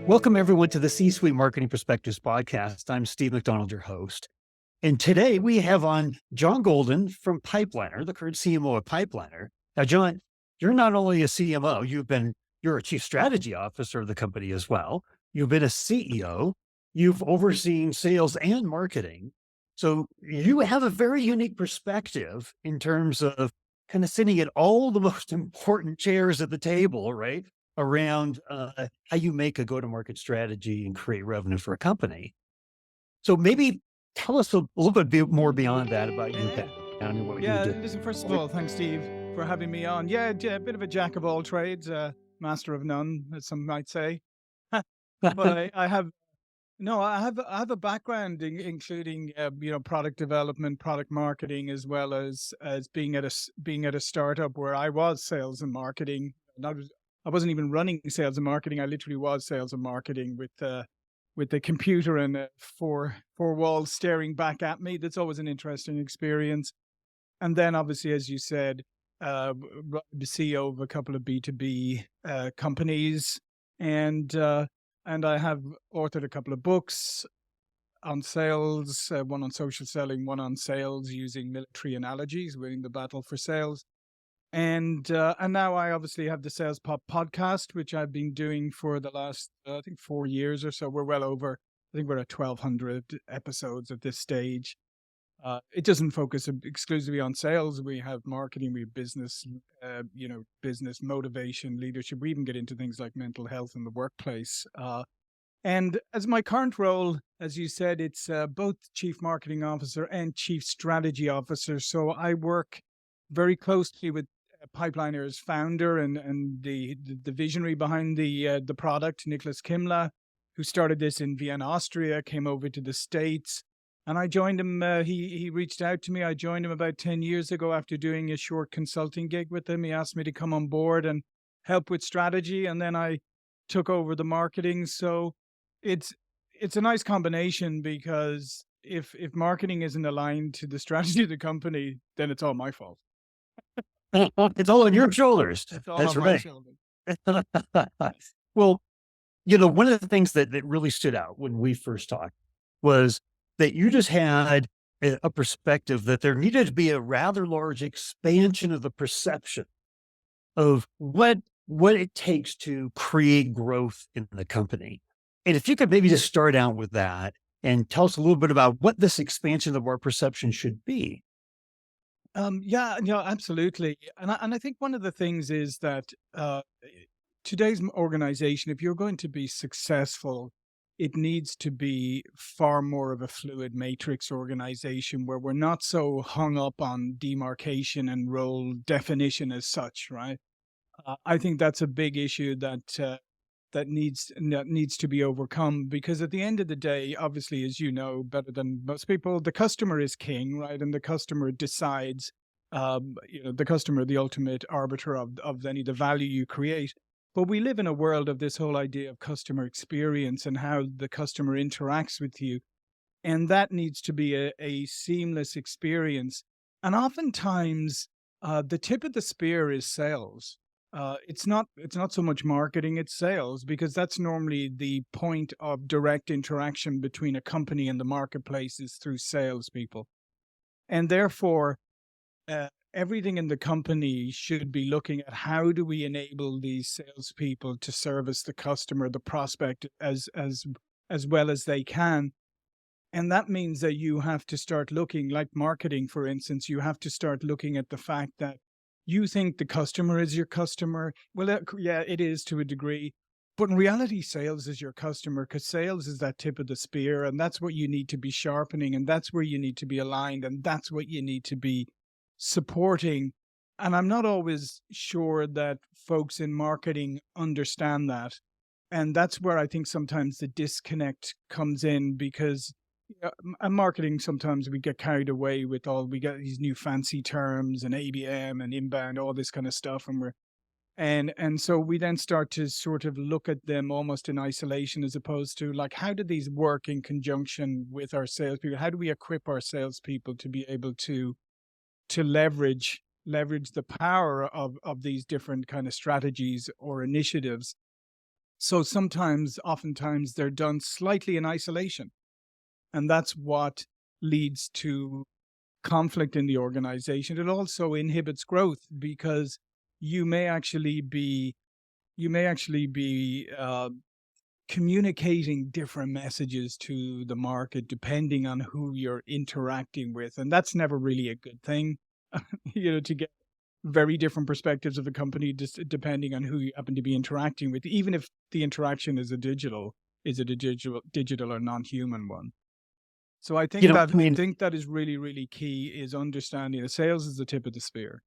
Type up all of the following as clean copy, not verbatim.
Welcome, everyone, to the C-Suite Marketing Perspectives podcast. I'm Steve McDonald, your host. And today we have on John Golden from Pipeliner, the current CMO of Pipeliner. Now, John, you're not only a CMO, you're a chief strategy officer of the company as well. You've been a CEO. You've overseen sales and marketing. So you have a very unique perspective in terms of kind of sitting at all the most important chairs at the table, right? Around how you make a go-to-market strategy and create revenue for a company. So maybe tell us a little bit more beyond that about your background and what you Yeah, do. listen, first of all, thanks, Steve, for having me on. Yeah, a bit of a jack of all trades, master of none, as some might say. But I have no, I have a background including product development, product marketing, as well as being at a startup where I was sales and marketing. I wasn't even running sales and marketing. I literally was sales and marketing with the computer and four walls staring back at me. That's always an interesting experience. And then, obviously, as you said, the CEO of a couple of B2B companies, and I have authored a couple of books on sales, one on social selling, one on sales using military analogies, winning the battle for sales. And now I obviously have the Sales Pop podcast, which I've been doing for the last I think 4 years or so. We're well over. I think we're at 1,200 episodes at this stage. It doesn't focus exclusively on sales. We have marketing, we have business, business motivation, leadership. We even get into things like mental health in the workplace. And as my current role, as you said, it's both chief marketing officer and chief strategy officer. So I work very closely with Pipeliner's founder and the visionary behind the product, Nicholas Kimla, who started this in Vienna, Austria, came over to the States. And I joined him. He reached out to me. I joined him about 10 years ago after doing a short consulting gig with him. He asked me to come on board and help with strategy, and then I took over the marketing. So it's a nice combination, because if marketing isn't aligned to the strategy of the company, then it's all my fault. It's all on your shoulders. It's all That's on my right. shoulders. Well, one of the things that really stood out when we first talked was that you just had a perspective that there needed to be a rather large expansion of the perception of what it takes to create growth in the company. And if you could maybe just start out with that and tell us a little bit about what this expansion of our perception should be. Yeah, absolutely. And I think one of the things is that today's organization, if you're going to be successful, it needs to be far more of a fluid matrix organization where we're not so hung up on demarcation and role definition as such, right? I think that's a big issue that needs to be overcome, because at the end of the day, obviously, as you know better than most people, the customer is king, right? And the customer decides, the customer, the ultimate arbiter of the value you create. But we live in a world of this whole idea of customer experience and how the customer interacts with you. And that needs to be a seamless experience. And oftentimes, the tip of the spear is sales. It's not so much marketing, it's sales, because that's normally the point of direct interaction between a company and the marketplace is through salespeople. And therefore, everything in the company should be looking at how do we enable these salespeople to service the customer, the prospect, as well as they can. And that means that you have to start looking, like marketing, for instance, you have to start looking at the fact that you think the customer is your customer. Well, yeah, it is to a degree. But in reality, sales is your customer, because sales is that tip of the spear. And that's what you need to be sharpening. And that's where you need to be aligned. And that's what you need to be supporting. And I'm not always sure that folks in marketing understand that. And that's where I think sometimes the disconnect comes in, because marketing, sometimes we get carried away with we get these new fancy terms and ABM and inbound, all this kind of stuff. And so we then start to sort of look at them almost in isolation, as opposed to, like, how do these work in conjunction with our salespeople? How do we equip our salespeople to be able to leverage the power of these different kind of strategies or initiatives? So oftentimes they're done slightly in isolation. And that's what leads to conflict in the organization. It also inhibits growth because you may actually be communicating different messages to the market depending on who you're interacting with, and that's never really a good thing. To get very different perspectives of the company just depending on who you happen to be interacting with, even if the interaction is a digital or non-human one. So I You think know, that I mean, is really, really key, is understanding that sales is the tip of the spear.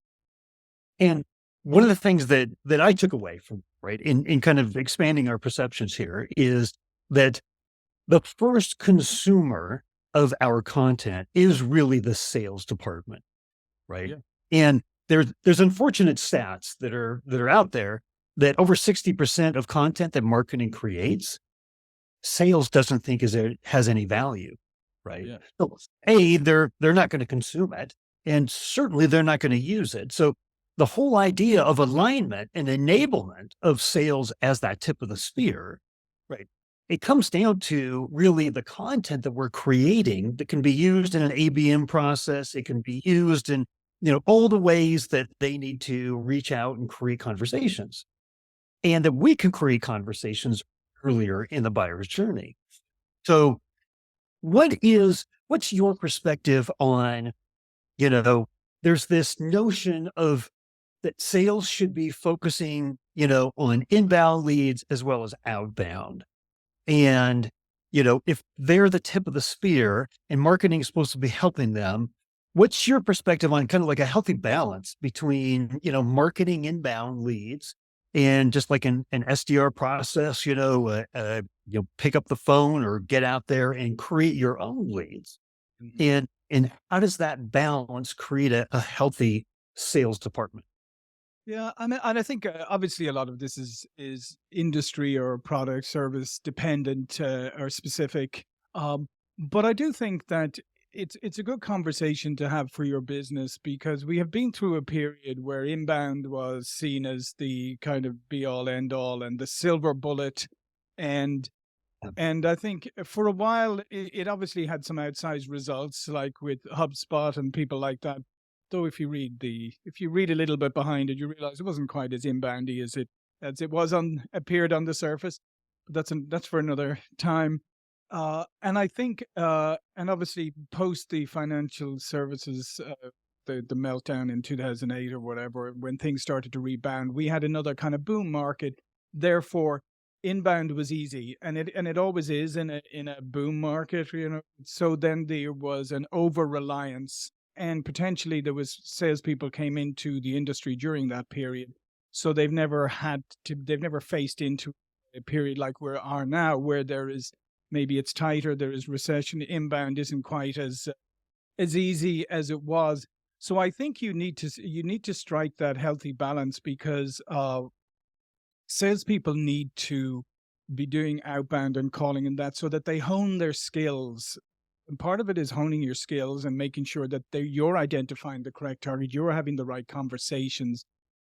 and one of the things that I took away from, right, in kind of expanding our perceptions here is that the first consumer of our content is really the sales department, right? Yeah. And there's unfortunate stats that are out there that over 60% of content that marketing creates, sales doesn't think has any value, right? Yeah. So they're not going to consume it, and certainly they're not going to use it. So the whole idea of alignment and enablement of sales as that tip of the spear, right? It comes down to really the content that we're creating that can be used in an ABM process. It can be used in, all the ways that they need to reach out and create conversations, and that we can create conversations earlier in the buyer's journey. So what's your perspective on, you know, there's this notion of that sales should be focusing, on inbound leads as well as outbound. And, if they're the tip of the spear and marketing is supposed to be helping them, what's your perspective on kind of like a healthy balance between, marketing inbound leads and just like an SDR process, pick up the phone or get out there and create your own leads. Mhm. And how does that balance create a healthy sales department? Yeah, I mean, and I think obviously a lot of this is industry or product service dependent or specific. But I do think that it's a good conversation to have for your business, because we have been through a period where inbound was seen as the kind of be all end all and the silver bullet, and I think for a while it obviously had some outsized results, like with HubSpot and people like that. Though if you read a little bit behind it, you realize it wasn't quite as inboundy as it was on appeared on the surface. But that's for another time. And I think, and obviously post the financial services, the meltdown in 2008 or whatever, when things started to rebound, we had another kind of boom market. Therefore, inbound was easy, and it always is in a boom market. So then there was an over reliance, and potentially there was salespeople came into the industry during that period, so they've never faced into a period like we are now, where there is maybe it's tighter, there is recession, inbound isn't quite as easy as it was. So I think you need to strike that healthy balance, because salespeople need to be doing outbound and calling and that, so that they hone their skills. And part of it is honing your skills and making sure that you're identifying the correct target, you're having the right conversations.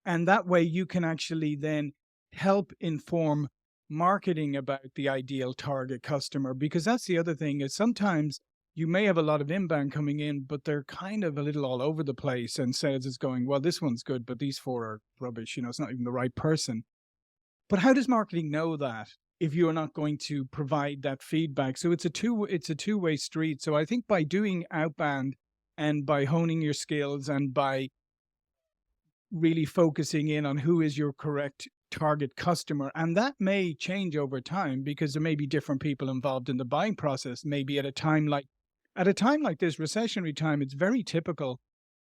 And that way you can actually then help inform marketing about the ideal target customer. Because that's the other thing, is sometimes you may have a lot of inbound coming in, but they're kind of a little all over the place. And sales is going, well, this one's good, but these four are rubbish. It's not even the right person. But how does marketing know that if you're not going to provide that feedback? So it's a two-way street. So I think by doing outbound and by honing your skills and by really focusing in on who is your correct target customer, and that may change over time because there may be different people involved in the buying process. Maybe at a time like this recessionary time, it's very typical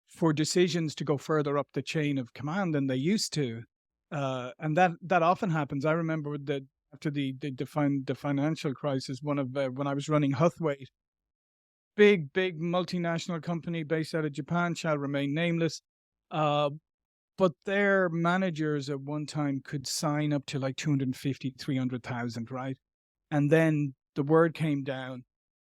for decisions to go further up the chain of command than they used to. And that often happens. I remember that after the financial crisis, one of when I was running Huthwaite, big multinational company based out of Japan, shall remain nameless. Uh, but their managers at one time could sign up to like 250, 300,000, right? And then the word came down,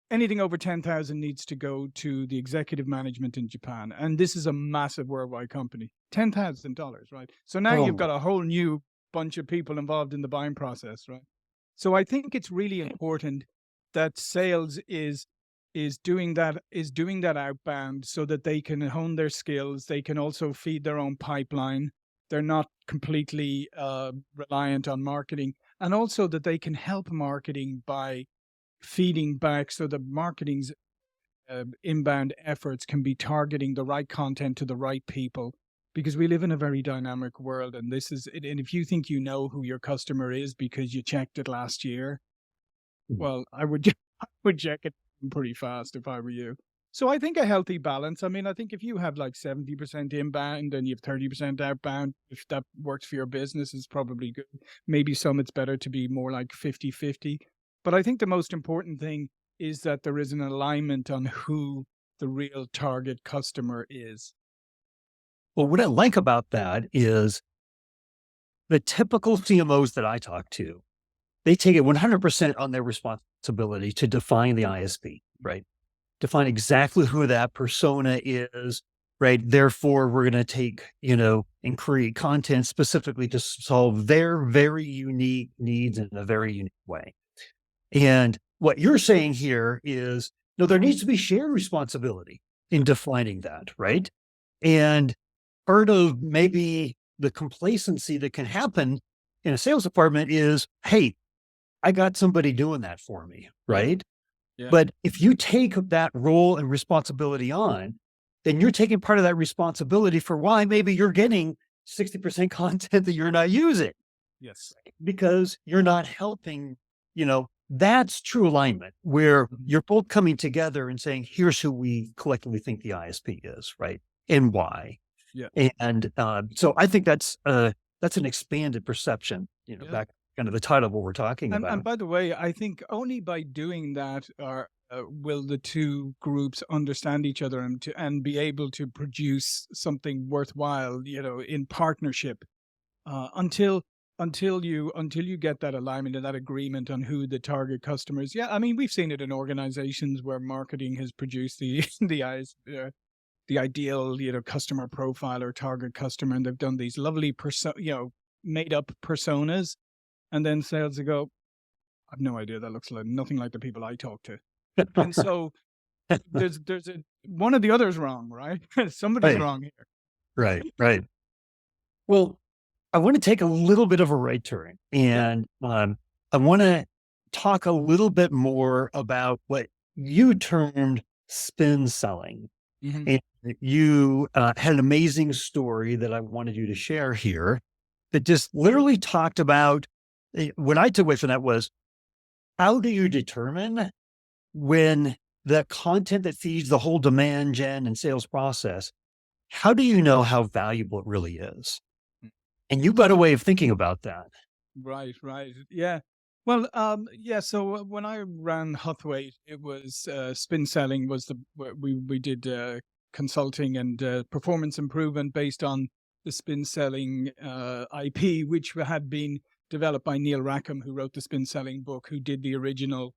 anything over 10,000 needs to go to the executive management in Japan. And this is a massive worldwide company, $10,000, right? So now you've Oh, got a whole new bunch of people involved in the buying process, right? So I think it's really important that sales is doing that outbound so that they can hone their skills. They can also feed their own pipeline. They're not completely reliant on marketing, and also that they can help marketing by feeding back so that marketing's inbound efforts can be targeting the right content to the right people, because we live in a very dynamic world, and this is it. And if you think you know who your customer is because you checked it last year, Mhm. well, I would I would check it pretty fast if I were you. So I think a healthy balance. I mean, I think if you have like 70% inbound and you have 30% outbound, if that works for your business, is probably good. Maybe some it's better to be more like 50-50. But I think the most important thing is that there is an alignment on who the real target customer is. Well, what I like about that is the typical CMOs that I talk to, they take it 100% on their responsibility to define the ISP, right? Define exactly who that persona is, right? Therefore, we're going to take, and create content specifically to solve their very unique needs in a very unique way. And what you're saying here is, no, there needs to be shared responsibility in defining that, right? And part of maybe the complacency that can happen in a sales department is, hey, I got somebody doing that for me, Yeah, right? yeah, But if you take that role and responsibility on, then you're taking part of that responsibility for why maybe you're getting 60% content that you're not using yes. because you're not helping, that's true alignment where Mhm. you're both coming together and saying, here's who we collectively think the ISP is, right? And why. Yeah, And so I think that's an expanded perception, yeah. back kind of the title of what we're talking And about. by the way, I think only by doing that are will the two groups understand each other and be able to produce something worthwhile, in partnership. Until until you get that alignment and that agreement on who the target customer is. Yeah, I mean, we've seen it in organizations where marketing has produced the the ideal customer profile or target customer, and they've done these lovely made up personas, and then sales will go, I've no idea. That looks like nothing like the people I talk to. And so there's a one of the others wrong, right? Somebody's Right, wrong here. right, right. Well, I want to take a little bit of a right turn Yeah. and I want to talk a little bit more about what you termed spin selling. Hmm. And you had an amazing story that I wanted you to share here that just literally talked about what I took away from that was how do you determine when the content that feeds the whole demand gen and sales process, how do you know how valuable it really is? And you've got a way of thinking about that. Right, right. Yeah. Well, yeah. So when I ran Huthwaite, it was spin selling was we did consulting and performance improvement based on the spin selling IP, which had been developed by Neil Rackham, who wrote the spin selling book, who did the original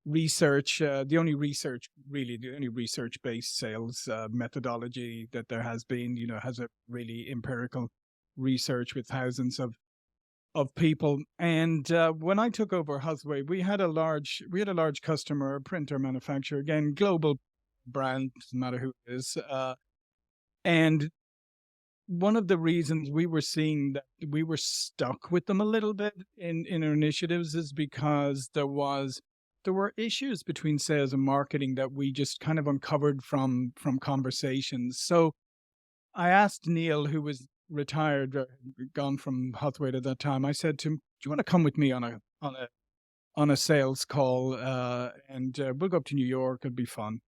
research, the only research based sales methodology that there has been. Has a really empirical research with thousands of people. And when I took over Huthway, we had a large customer, a printer manufacturer, again global brand, doesn't matter who it is. And one of the reasons we were seeing that we were stuck with them a little bit in our initiatives is because there were issues between sales and marketing that we just kind of uncovered from conversations. So I asked Neil, who was retired, gone from Huthwaite at that time. I said to him, "Do you want to come with me on a sales call? And we'll go up to New York. It'll be fun,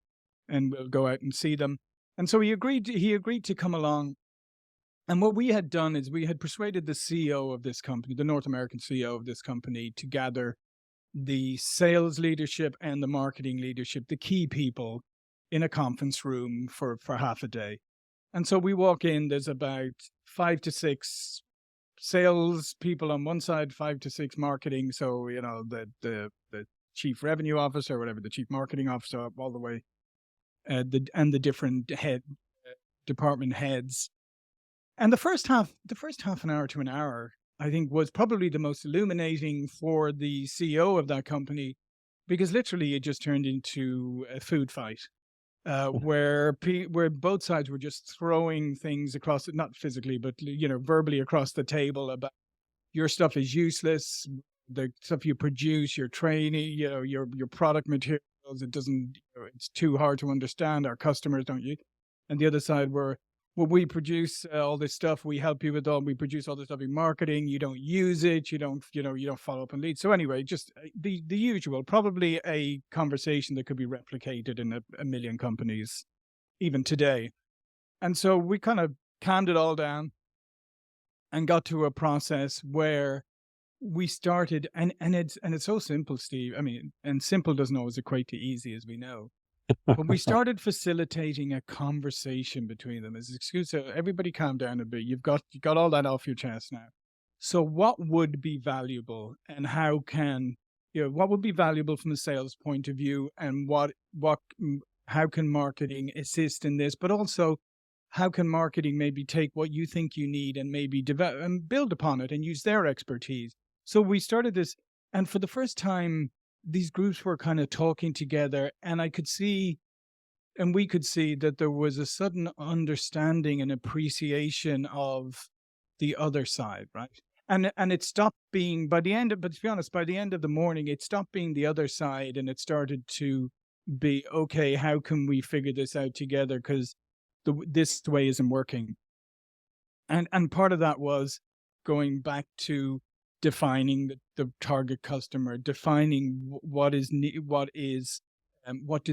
and we'll go out and see them." And so he agreed to come along. And what we had done is we had persuaded the CEO of this company, the North American CEO of this company, to gather the sales leadership and the marketing leadership, the key people, in a conference room for half a day. And so we walk in, there's about 5 to 6 sales people on one side, 5 to 6 marketing. So, the chief revenue officer, whatever, the chief marketing officer, all the way, the different department heads. And the first half an hour to an hour, I think was probably the most illuminating for the CEO of that company, because literally it just turned into a food fight, where both sides were just throwing things across, not physically, but verbally across the table about your stuff is useless, the stuff you produce, your training, your product materials, it doesn't, it's too hard to understand. Our customers don't use. And the other side were, well, we produce all this stuff. We help you with all. We produce all this stuff in marketing. You don't use it. You don't. You don't follow up and lead. So anyway, just the usual. Probably a conversation that could be replicated in a million companies, even today. And so we kind of calmed it all down and got to a process where we started, and it's so simple, Steve. I mean, and simple doesn't always equate to easy, as we know. But we started facilitating a conversation between them. As excuse, everybody calm down a bit. You got all that off your chest now. So what would be valuable, and how can what would be valuable from a sales point of view, and how can marketing assist in this? But also, how can marketing maybe take what you think you need and maybe develop and build upon it and use their expertise? So we started this, and for the first time, these groups were kind of talking together, and I could see, and we could see, that there was a sudden understanding and appreciation of the other side, right? And it stopped being, but to be honest, by the end of the morning, it stopped being the other side, and it started to be, okay, how can we figure this out together? Because this way isn't working. And part of that was going back to defining the target customer, defining what do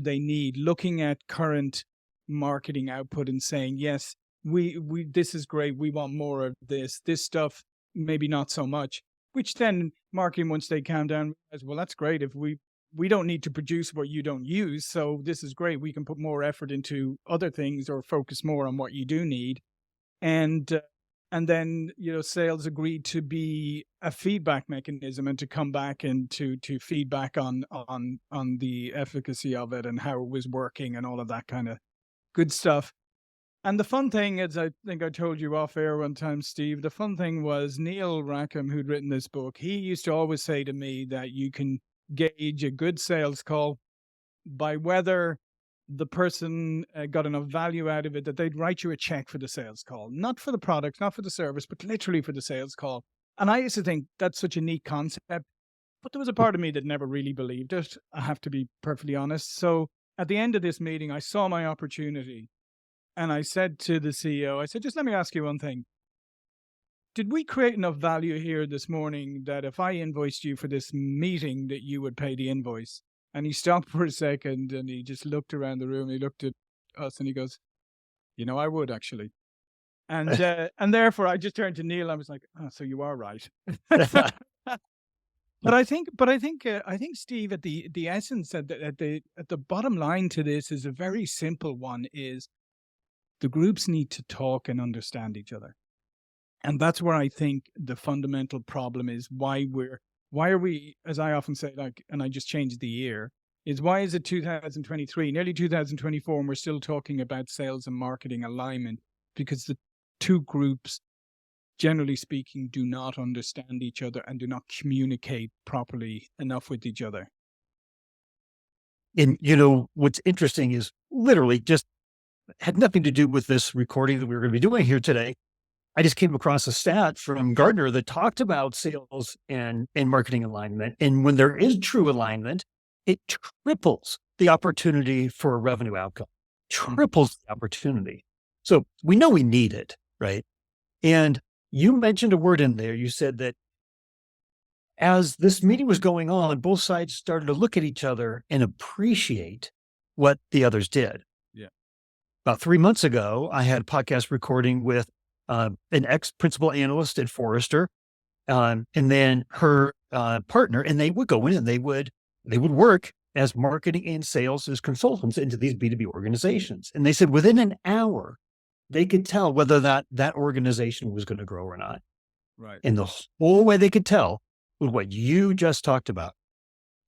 they need, looking at current marketing output and saying, yes, we this is great, we want more of this stuff, maybe not so much. Which then marketing, once they calm down, as well, that's great. If we don't need to produce what you don't use, so this is great. We can put more effort into other things or focus more on what you do need. And then, sales agreed to be a feedback mechanism and to come back and to feedback on the efficacy of it and how it was working and all of that kind of good stuff. And the fun thing, as I think I told you off air one time, Steve, the fun thing was Neil Rackham, who'd written this book, he used to always say to me that you can gauge a good sales call by whether the person got enough value out of it that they'd write you a check for the sales call, not for the product, not for the service, but literally for the sales call. And I used to think that's such a neat concept, but there was a part of me that never really believed it. I have to be perfectly honest. So at the end of this meeting, I saw my opportunity, and I said to the CEO, I said, just let me ask you one thing. Did we create enough value here this morning that if I invoiced you for this meeting, that you would pay the invoice? And he stopped for a second and he just looked around the room. He looked at us and he goes, I would actually. And therefore I just turned to Neil. I was like, oh, so you are right. But I think, Steve, at the essence, at the bottom line to this is a very simple one: is the groups need to talk and understand each other, and that's where I think the fundamental problem is. Why are we, as I often say, and I just changed the year, is why is it 2023, nearly 2024, and we're still talking about sales and marketing alignment? Because the two groups, generally speaking, do not understand each other and do not communicate properly enough with each other. And, what's interesting is literally just had nothing to do with this recording that we were going to be doing here today. I just came across a stat from Gartner that talked about sales and marketing alignment. And when there is true alignment, it triples the opportunity for a revenue outcome, triples the opportunity. So we know we need it, right? And you mentioned a word in there. You said that as this meeting was going on, both sides started to look at each other and appreciate what the others did. Yeah. About 3 months ago, I had a podcast recording with an ex-principal analyst at Forrester, and then her partner, and they would go in and they would work as marketing and sales as consultants into these B2B organizations. And they said within an hour, they could tell whether that organization was going to grow or not. Right. And the whole way they could tell was what you just talked about.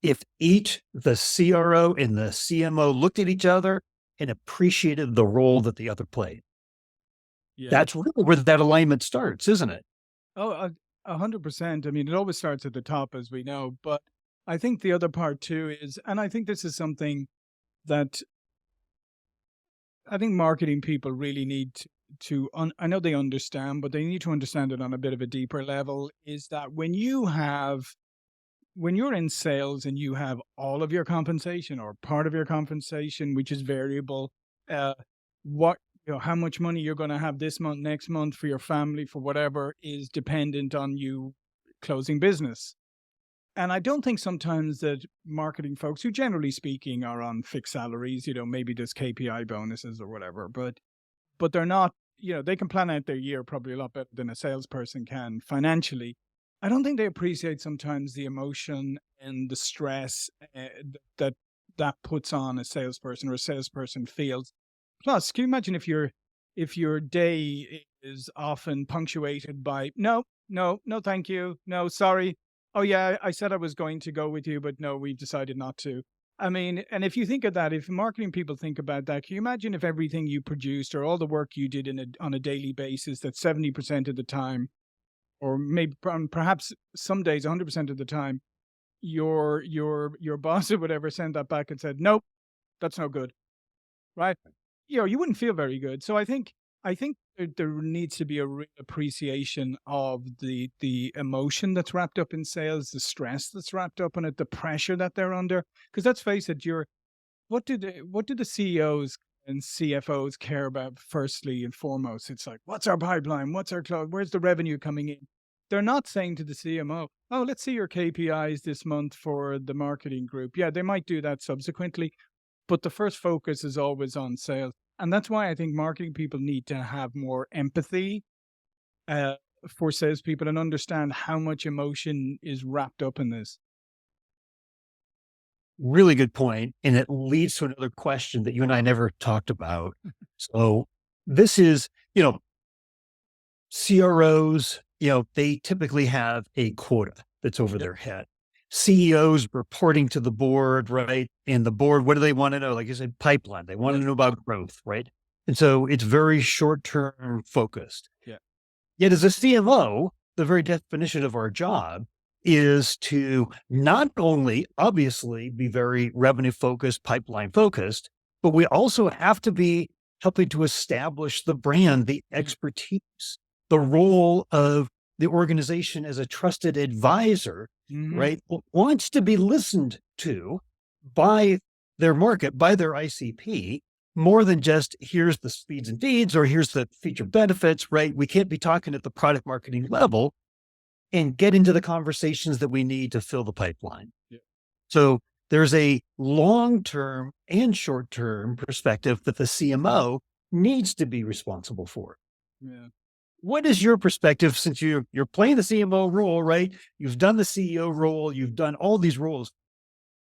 If each, the CRO and the CMO, looked at each other and appreciated the role that the other played. Yeah. That's really where that alignment starts, isn't it? Oh, 100%. I mean, it always starts at the top, as we know. But I think the other part too is, and I think this is something that I think marketing people really need I know they understand, but they need to understand it on a bit of a deeper level, is that when you're in sales and you have all of your compensation or part of your compensation, which is variable, uh, what, how much money you're going to have this month, next month for your family, for whatever, is dependent on you closing business. And I don't think sometimes that marketing folks, who generally speaking are on fixed salaries, maybe there's KPI bonuses or whatever, but they're not, they can plan out their year probably a lot better than a salesperson can financially. I don't think they appreciate sometimes the emotion and the stress that that puts on a salesperson, or a salesperson feels. Plus, can you imagine if your day is often punctuated by no, no, no, thank you, no, sorry. Oh yeah, I said I was going to go with you, but no, we've decided not to. I mean, and if you think of that, if marketing people think about that, can you imagine if everything you produced or all the work you did on a daily basis, that 70% of the time, or maybe perhaps some days 100% of the time, your boss or whatever sent that back and said, nope, that's no good, right? You wouldn't feel very good. So I think there needs to be a real appreciation of the emotion that's wrapped up in sales, the stress that's wrapped up in it, the pressure that they're under. Because let's face it, what do the CEOs and CFOs care about firstly and foremost? It's like, what's our pipeline? What's our cloud? Where's the revenue coming in? They're not saying to the CMO, oh, let's see your KPIs this month for the marketing group. Yeah, they might do that subsequently, but the first focus is always on sales. And that's why I think marketing people need to have more empathy uh, for salespeople and understand how much emotion is wrapped up in this. Really good point, and it leads to another question that you and I never talked about. So this is, CROs, they typically have a quota that's over Yep. their head. CEOs reporting to the board, right? And the board, what do they want to know? Like you said, pipeline. They want to Yes. know about growth, right? And so it's very short-term focused. Yeah. Yet as a CMO, the very definition of our job is to not only obviously be very revenue focused, pipeline focused, but we also have to be helping to establish the brand, the expertise, the role of the organization as a trusted advisor, Mm-hmm. right? Wants to be listened to by their market, by their ICP, more than just here's the speeds and feeds or here's the feature benefits, right? We can't be talking at the product marketing level and get into the conversations that we need to fill the pipeline. Yeah. So there's a long-term and short-term perspective that the CMO needs to be responsible for. Yeah. What is your perspective since you're playing the CMO role, right? You've done the CEO role, you've done all these roles.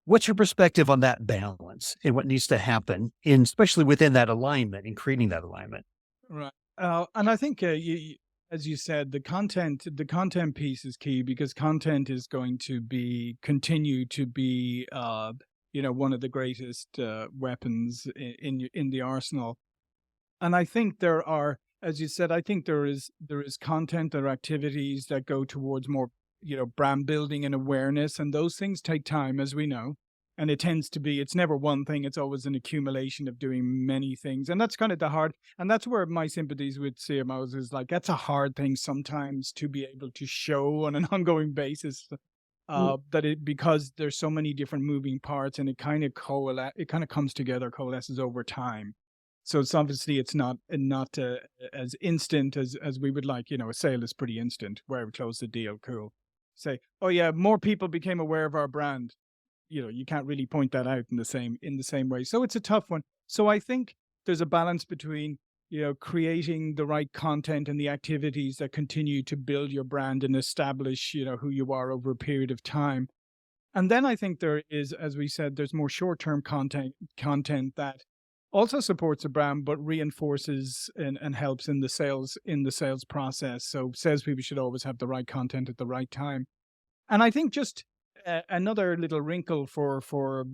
What's your perspective on that balance and what needs to happen in, especially within that alignment and creating that alignment? Right. And I think as you said, the content piece is key, because content is going to continue to be, one of the greatest weapons in the arsenal. And I think there are, as you said, I think there is content, there are activities that go towards more, brand building and awareness, and those things take time, as we know. And it's never one thing, it's always an accumulation of doing many things. And that's kind of the hard, and that's where my sympathies with CMOs is like, that's a hard thing sometimes to be able to show on an ongoing basis. Because there's so many different moving parts, and it kind of comes together, coalesces over time. So it's obviously not as instant as we would like. A sale is pretty instant, where we close the deal, cool. Say, oh yeah, more people became aware of our brand. You can't really point that out in the same way. So it's a tough one. So I think there's a balance between, creating the right content and the activities that continue to build your brand and establish, who you are over a period of time. And then I think there is, as we said, there's more short-term content that also supports the brand, but reinforces and helps in the sales process. So salespeople should always have the right content at the right time. And I think just another little wrinkle for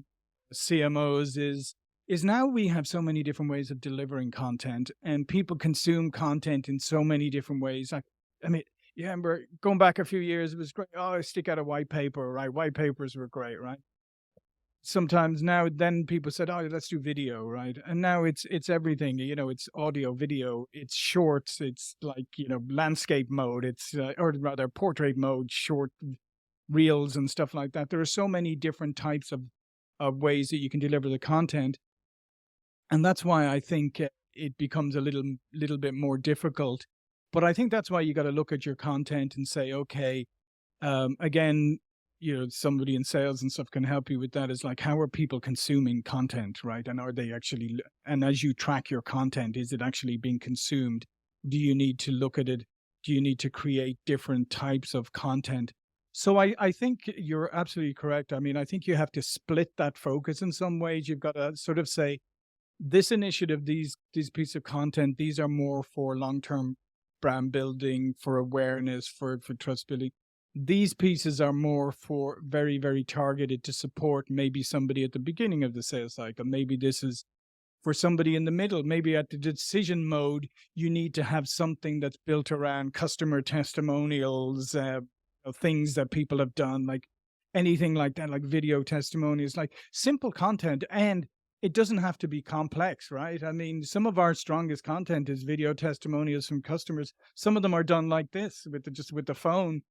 CMOs is now we have so many different ways of delivering content, and people consume content in so many different ways. I mean, Yeah, I remember going back a few years, it was great. Oh, I stick out a white paper, right? White papers were great, right? Sometimes now then people said, "Oh, let's do video," right? And now it's everything, it's audio, video, it's shorts, it's like, landscape mode, it's or rather portrait mode, short reels and stuff like that. There are so many different types of ways that you can deliver the content, and that's why I think it becomes a little bit more difficult. But I think that's why you got to look at your content and say, okay, again, somebody in sales and stuff can help you with that. Is like, how are people consuming content, right? And are they actually, and as you track your content, is it actually being consumed? Do you need to look at it? Do you need to create different types of content? So I think you're absolutely correct. I mean, I think you have to split that focus in some ways. You've got to sort of say, this initiative, these pieces of content, these are more for long-term brand building, for awareness, for trust building. These pieces are more for very, very targeted to support maybe somebody at the beginning of the sales cycle. Maybe this is for somebody in the middle. Maybe at the decision mode, you need to have something that's built around customer testimonials, things that people have done, like anything like that, like video testimonials, like simple content. And it doesn't have to be complex, right? I mean, some of our strongest content is video testimonials from customers. Some of them are done like this just with the phone,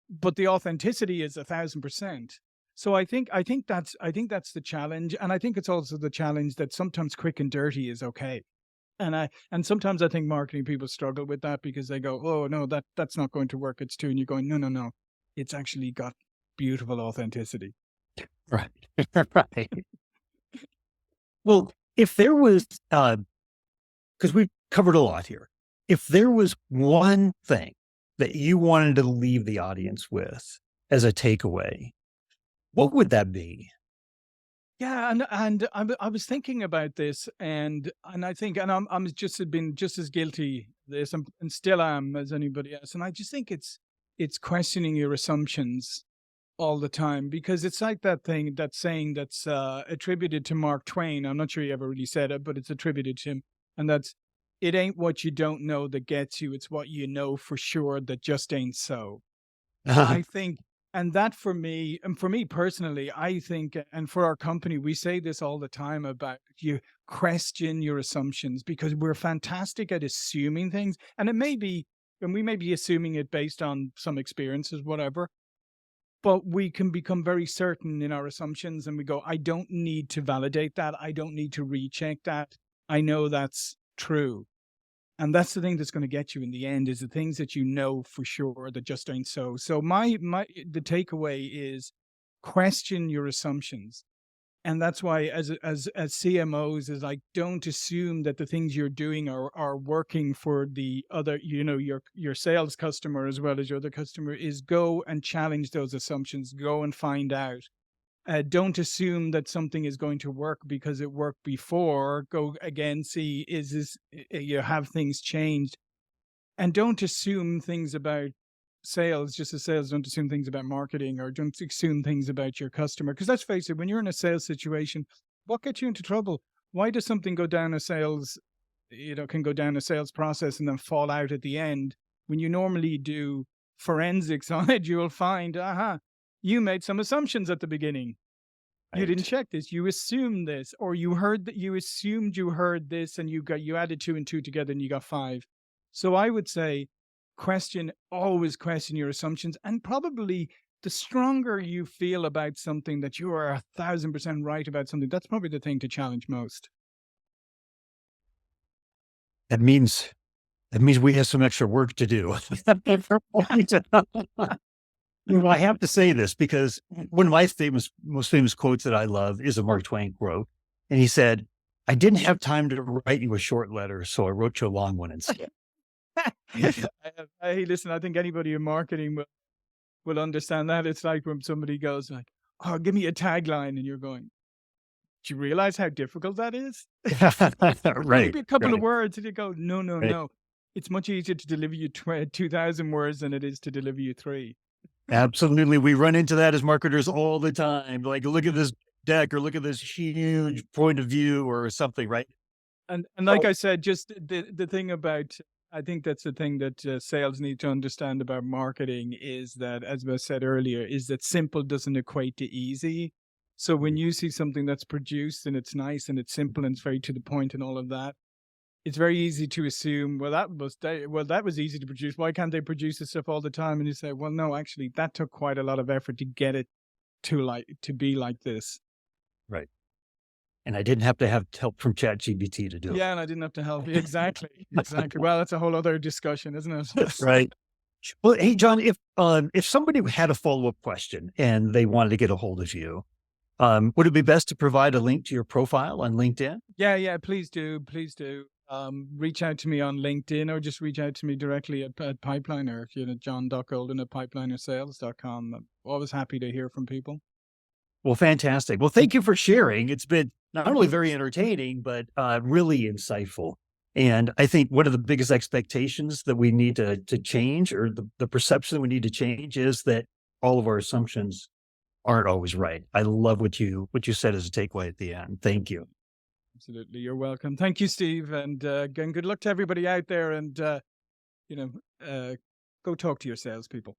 but the authenticity is 1,000%. So I think that's the challenge, and I think it's also the challenge that sometimes quick and dirty is okay. And sometimes I think marketing people struggle with that because they go, oh no, that's not going to work. It's too, and you're going, no, it's actually got beautiful authenticity. Right. Right. Well, if there was, because we've covered a lot here, if there was one thing that you wanted to leave the audience with as a takeaway, what would that be? Yeah, and I was thinking about this, and I think, and I'm just been just as guilty of this, and still am as anybody else. And I just think it's questioning your assumptions all the time, because it's like that saying that's attributed to Mark Twain. I'm not sure he ever really said it, but it's attributed to him, and that's, it ain't what you don't know that gets you; it's what you know for sure that just ain't so. And I think, and that for me, and for me personally, I think, and for our company, we say this all the time about you question your assumptions, because we're fantastic at assuming things. And it may be, and we may be assuming it based on some experiences, whatever, but we can become very certain in our assumptions, and we go, I don't need to validate that. I don't need to recheck that. I know that's true. And that's the thing that's going to get you in the end, is the things that you know for sure that just ain't so. So the takeaway is question your assumptions. And that's why as CMOs is like, don't assume that the things you're doing are working for the other, your sales customer as well as your other customer. Is go and challenge those assumptions, go and find out. Don't assume that something is going to work because it worked before. Go again, see, is this, have things changed? And don't assume things about sales, just as sales, don't assume things about marketing, or don't assume things about your customer. Because let's face it, when you're in a sales situation, what gets you into trouble? Why does something go down a sales, can go down a sales process and then fall out at the end? When you normally do forensics on it, you will find, you made some assumptions at the beginning. You didn't check this. You assumed this, or you heard that, you assumed you heard this, and you added 2 and 2 together and you got 5. So I would say always question your assumptions. And probably the stronger you feel about something, that you are 1,000% right about something, that's probably the thing to challenge most. That means we have some extra work to do. I have to say this because one of my most famous quotes that I love is a Mark Twain quote. And he said, I didn't have time to write you a short letter, so I wrote you a long one instead. Hey, listen, I think anybody in marketing will understand that. It's like when somebody goes like, oh, give me a tagline, and you're going, do you realize how difficult that is? Right. Maybe a couple right. of words, and you go, no, Right. no. It's much easier to deliver you 2,000 words than it is to deliver you 3. Absolutely. We run into that as marketers all the time. Like, look at this deck, or look at this huge point of view or something, right? And like I said, just the thing about I think that's the thing that sales need to understand about marketing is that, as I said earlier, is that simple doesn't equate to easy. So when you see something that's produced and it's nice and it's simple and it's very to the point and all of that, it's very easy to assume, well, that was easy to produce. Why can't they produce this stuff all the time? And you say, well, no, actually, that took quite a lot of effort to get it to be like this. Right. And I didn't have to have help from ChatGPT to do it. Yeah, and I didn't have to help you. Exactly. Exactly. Well, that's a whole other discussion, isn't it? Right. Well, hey, John, if somebody had a follow-up question and they wanted to get a hold of you, would it be best to provide a link to your profile on LinkedIn? Yeah, please do. Please do. Reach out to me on LinkedIn or just reach out to me directly at Pipeliner. John.golden at pipelinersales.com. I'm always happy to hear from people. Well, fantastic. Well, thank you for sharing. It's been not only very entertaining, but really insightful. And I think one of the biggest expectations that we need to change, or the perception that we need to change, is that all of our assumptions aren't always right. I love what you said as a takeaway at the end. Thank you. Absolutely. You're welcome. Thank you, Steve. And again, good luck to everybody out there. And, go talk to your salespeople.